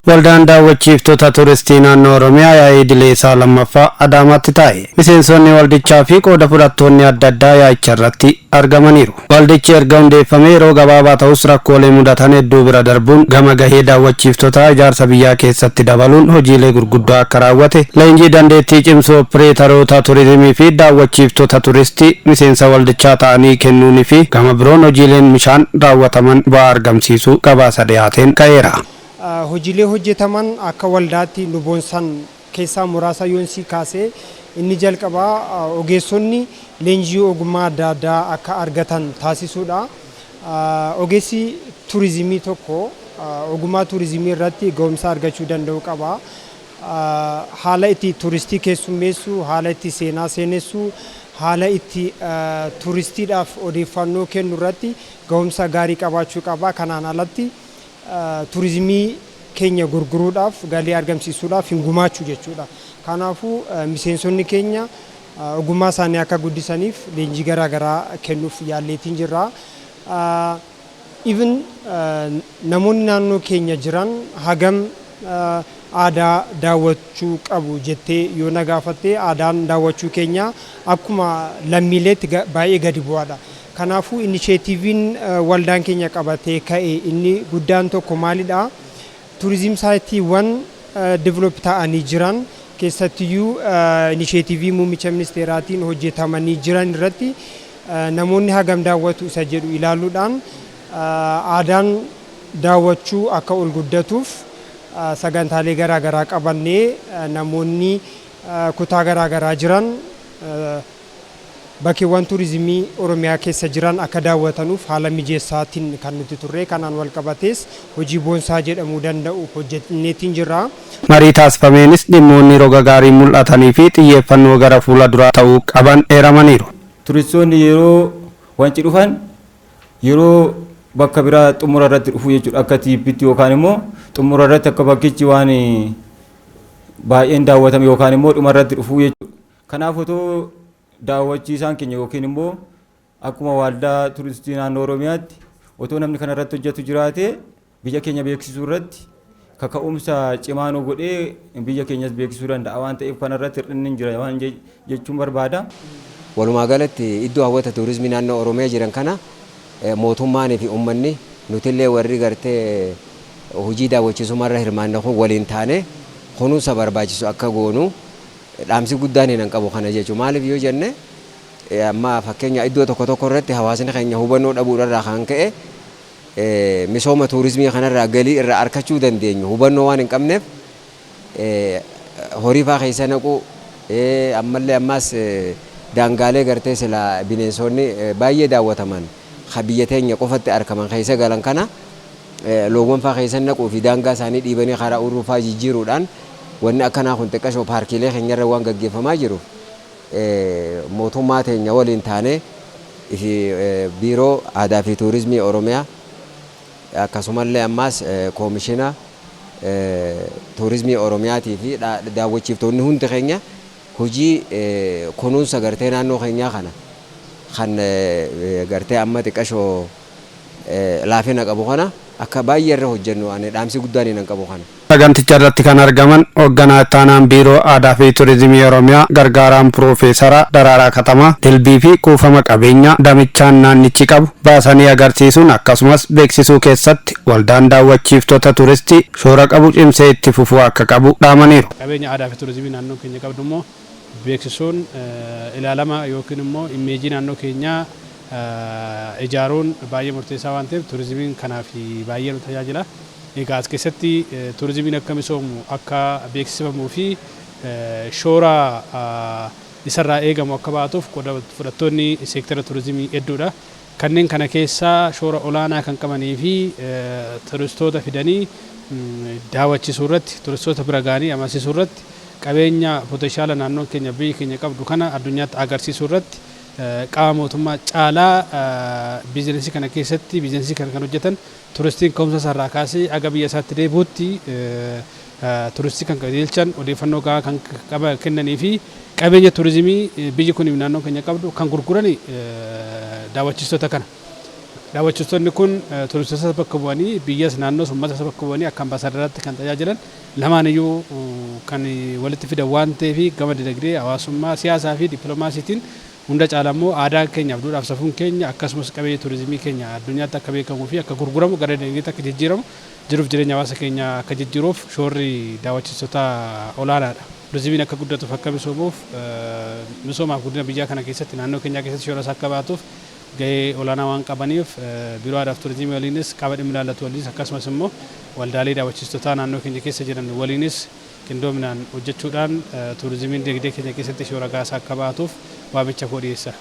Waldaan daawwachiiftota turistii naannoo Oromiyaa yaa'ii idilee isaa lammaffaa Adaamaatti taa'e. Miseensonni waldichaa fi qooda fudhattoonni adda addaa yaa'icha irratti argamaniiru. Waldichi erga hundeeffamee yeroo gabaabaa ta'us rakkoolee mudatan hedduu bira darbuun gama gahee daawwachiiftotaa ijaarsa biyyaa keessatti dabaluun hojiilee gurguddaa akka raawwate leenjii dandeettii cimsuu opereetaroota turizimii fi daawwachiiftota turistii miseensa waldichaa ta'anii kennuunii fi gama biroon hojiileen mishaan raawwataman bu'aa argamsiisuu gabaasa dhiyaateen ka'eera. Hojiilee hojjetaman akka waldaatti nu boonsan keessaa muraasa yoonsii kaasee inni jalqabaa ogeessonni leenjii ogummaa adda addaa akka argatan taasisuudha. Ogeessi turizimii tokko ogummaa turizimii irratti ga'umsa argachuu danda'u qaba. Haala itti turistii keessummeessuu, haala itti seenaa seenessuu, haala itti turistiidhaaf odeeffannoo kennu irratti ga'umsa gaarii qabaachuu qaba. Kanaan alatti turizimii keenya gurguruudhaaf galii argamsiisuudhaaf hin gumaachuu jechuudha. Kanaafuu miseensonni keenya ogummaa isaanii akka guddisaniif leenjii garaagaraa kennuuf yaalleetiin jirra. Even namoonni naannoo keenya jiran hagam aadaa daawwachuu qabu jettee yoo na gaafatte aadaan daawwachuu keenya akkuma lammiileetti baay'ee gadi bu'aadha. Kanaafuu inisheetiiviin waldaan keenya qabatee ka'e inni guddaan tokko maalidha? Turizim saayitiiwwan develop ta'anii jiran keessattiyyuu inisheetiivii muummicha ministeeraatiin hojjetamanii jiran irratti namoonni hagam daawwatu isa jedhu ilaaluudhaan aadaan daawwachuu akka ol guddatuuf sagantaalee garaagaraa qabannee namoonni kutaa garaagaraa jiran bakkeewwan turizimii Oromiyaa keessa jiran akka daawwatanuuf haala mijeessaatiin kan nuti turre kanaan wal qabatees hojii boonsaa jedhamuu danda'u hojjenneetiin jirra. Marii taasifameenis dhimmoonni roga gaarii mul'atanii fi xiyyeeffannoo gara fuula duraa ta'uu qaban eeramaniiru. Turistoonni yeroo wanci dhufan yeroo bakka biraa xumura irratti dhufu jechuudha akka tiippitti yookaan immoo xumura irratti akka bakkichi waan baay'een daawwatame yookaan immoo dhuma irratti dhufu jechuudha. Kanaaf otoo daawwachiisaan keenya yookiin immoo akkuma waldaa turistii naannoo Oromiyaatti otoo namni kana irratti hojjetu jiraate biyya keenya beeksisuu irratti kaka'umsa cimaa nu godhee biyya keenyas beeksisuu danda'a waan ta'eef kana irratti hir'inni jira waan jechuun barbaada. Walumaa galatti iddoo hawwata turizimii naannoo Oromiyaa jiran kana mootummaan fi uummanni nutillee warri gartee hojii daawwachiisumarra hirmaanna kun waliin taane kunuunsa barbaachisu akka goonu dhaamsi guddaan hin qabu kana jechuun maaliif yoo jenne amma fakkeenya iddoo tokko tokko irratti hawaasni keenya hubannoo dhabuudhaan kan ka'e misooma turizimii kanarraa galii irraa argachuu dandeenyu hubannoo waan hin qabneef horii faa keessa naqu ammallee ammaas daangaalee gartee sila bineensonni baay'ee daawwataman biyya teenya qofatti argaman keessa galan kana loowwan faa keessa naquu fi daangaa isaanii dhiibanii karaa uruu faa jijjiiruudhaan wanni akkanaa kun xiqqashoo paarkiilee keenyarra waan gaggeeffamaa jiru mootummaa teenya waliin taane biiroo aadaa fi turizimii Oromiyaa akkasumallee ammaas koomishina turizimii Oromiyaatii fi daawwachiiftoonni hundi keenya hojii kunuunsa gartee naannoo keenyaa kana kan gartee amma xiqqashoo laafina qabu kana akka baay'ee irra hojjennu ani dhaamsi guddaan hin qabu kana. Saganticha irratti kan argaman hoogganaa ittaanaan biiroo aadaa fi turizimii Oromiyaa gargaaraan Piroofeesara Daraaraa Katamaa dilbii fi kuufama qabeenyaa damichaan naannichi qabu baasanii agarsiisuun akkasumas beeksisuu keessatti waldaan daawwachiiftota turistii shoora qabu cimsee itti fufuu akka qabu dhaamaniiru. Qabeenya aadaa fi turizimii naannoo keenya qabdu immoo beeksisuun ilaalama yookiin immoo imeejii naannoo keenyaa ijaaruun baay'ee murteessaa waan ta'eef turizimiin kanaaf baay'ee nu tajaajila. Egaa as keessatti turizimiin akka misoomu akka beeksifamuu fi shoora isarraa eegamu akka baatuuf fudhattoonni seektara turizimii hedduudha. Kanneen kana keessaa shoora olaanaa kan qabanii fi turistoota fidanii daawwachiisuu irratti turistoota bira ga'anii amansiisuu irratti qabeenya potenshaala naannoo keenya biyyi keenya qabdu kana addunyaatti agarsiisuu irratti qaama mootummaa caalaa biizinesii kana keessatti biizinesii kana kan hojjetan turistiin ka'umsa isaarraa kaasee aga biyya isaatti deebi'utti turistii kan qajeelchan odeeffannoo gahaa kan kennanii fi qabeenya turizimii biyyi kun naannoo keenya qabdu kan gurguran daawwachiistota kana. daawwachiistonni kun turistoota bakka bu'anii biyyas naannoo uummata bakka bu'anii akka ambaasaadaraatti kan tajaajilan lamaan iyyuu kan walitti fidan waan ta'eef gama dinagdee hawaasummaa siyaasaa fi dippiloomaasiitiin hunda caalaa immoo aadaa keenyaaf duudhaaf safuun keenya akkasumas qabeenya turizimii keenya addunyaatti akka beekamuu fi akka gurguramu gara dinagdeetti akka jijjiiramu jiruuf jireenya hawaasa keenya akka jijjiiruuf shoorri daawwachiistota olaanaadha. Turizimiin akka guddatuuf akka misoomuuf misoomaaf guddina biyyaa kana keessatti naannoo keenyaa keessatti shoora akka baatuuf gahee olaanaa waan qabaniif biiroo aadaa fi turizimii waliinis qaama dhimmi ilaallatu waliinis akkasumas immoo waldaalee daawwachiistotaa naannoo keenya keessa jiran waliinis qindoominaan hojjechuudhaan turizimiin dinagdee keenya keessatti shoora gaarii akka baatuuf waamicha koo dhiyeessa.